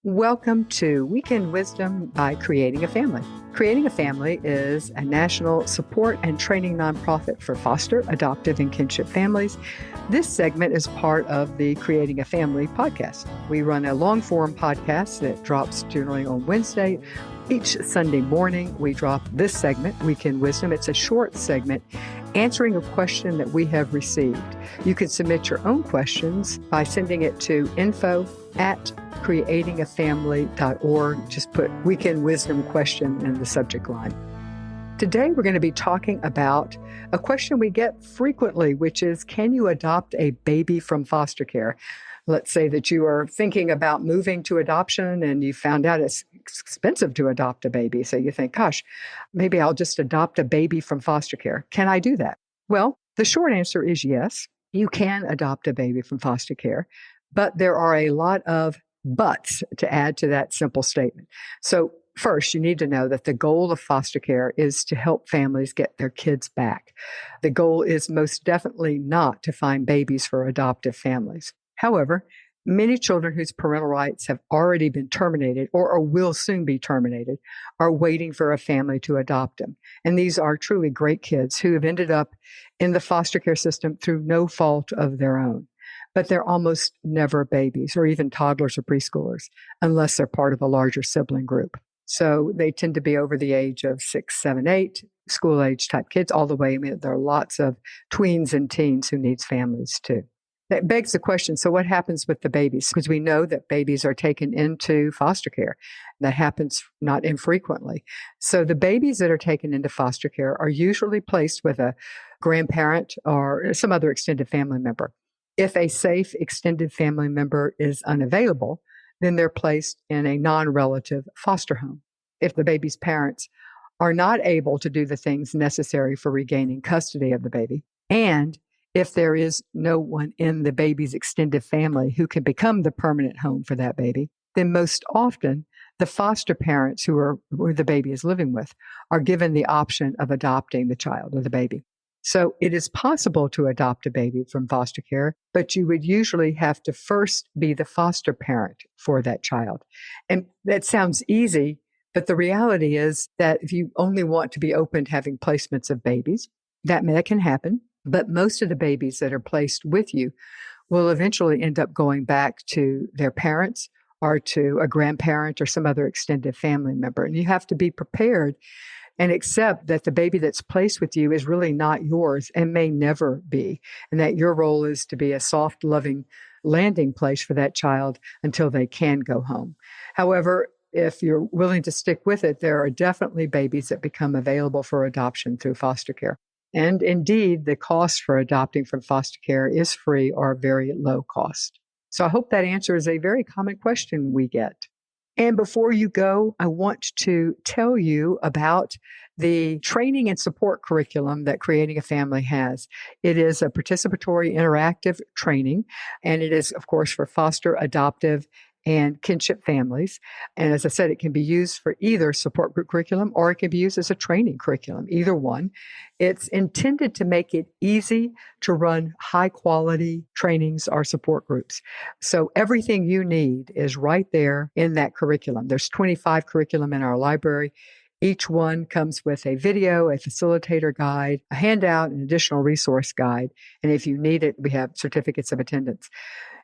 Welcome to Weekend Wisdom by Creating a Family. Creating a Family is a national support and training nonprofit for foster, adoptive, and kinship families. This segment is part of the Creating a Family podcast. We run a long-form podcast that drops generally on Wednesday. Each Sunday morning, we drop this segment, Weekend Wisdom. It's a short segment answering a question that we have received. You can submit your own questions by sending it to info@creatingafamily.org. Just put Weekend Wisdom question in the subject line. Today, we're going to be talking about a question we get frequently, which is, can you adopt a baby from foster care? Let's say that you are thinking about moving to adoption and you found out it's expensive to adopt a baby. So you think, gosh, maybe I'll just adopt a baby from foster care. Can I do that? Well, the short answer is yes, you can adopt a baby from foster care, but there are a lot of buts to add to that simple statement. So first, you need to know that the goal of foster care is to help families get their kids back. The goal is most definitely not to find babies for adoptive families. However, many children whose parental rights have already been terminated or will soon be terminated are waiting for a family to adopt them. And these are truly great kids who have ended up in the foster care system through no fault of their own. But they're almost never babies or even toddlers or preschoolers unless they're part of a larger sibling group. So they tend to be over the age of 6, 7, 8, school age type kids, all the way. I mean, there are lots of tweens and teens who need families too. That begs the question, so what happens with the babies? Because we know that babies are taken into foster care. That happens not infrequently. So the babies that are taken into foster care are usually placed with a grandparent or some other extended family member. If a safe extended family member is unavailable, then they're placed in a non-relative foster home. If the baby's parents are not able to do the things necessary for regaining custody of the baby, and if there is no one in the baby's extended family who can become the permanent home for that baby, then most often the foster parents who the baby is living with are given the option of adopting the child or the baby. So it is possible to adopt a baby from foster care, but you would usually have to first be the foster parent for that child. And that sounds easy, but the reality is that if you only want to be open to having placements of babies, that can happen. But most of the babies that are placed with you will eventually end up going back to their parents or to a grandparent or some other extended family member. And you have to be prepared and accept that the baby that's placed with you is really not yours and may never be, and that your role is to be a soft, loving landing place for that child until they can go home. However, if you're willing to stick with it, there are definitely babies that become available for adoption through foster care. And indeed, the cost for adopting from foster care is free or very low cost. So I hope that answers a very common question we get. And before you go, I want to tell you about the training and support curriculum that Creating a Family has. It is a participatory interactive training, and it is, of course, for foster, adoptive, and kinship families. And as I said, it can be used for either support group curriculum or it can be used as a training curriculum, either one. It's intended to make it easy to run high quality trainings or support groups. So everything you need is right there in that curriculum. There's 25 curriculum in our library. Each one comes with a video, a facilitator guide, a handout, an additional resource guide. And if you need it, we have certificates of attendance.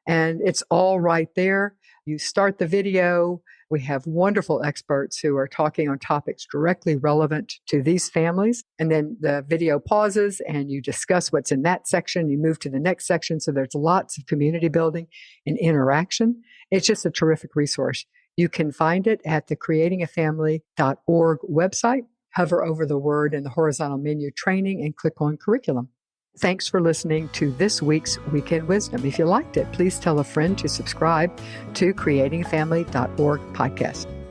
And it's all right there. You start the video. We have wonderful experts who are talking on topics directly relevant to these families. And then the video pauses and you discuss what's in that section. You move to the next section. So there's lots of community building and interaction. It's just a terrific resource. You can find it at the creatingafamily.org website. Hover over the word in the horizontal menu training and click on curriculum. Thanks for listening to this week's Weekend Wisdom. If you liked it, please tell a friend to subscribe to creatingafamily.org podcast.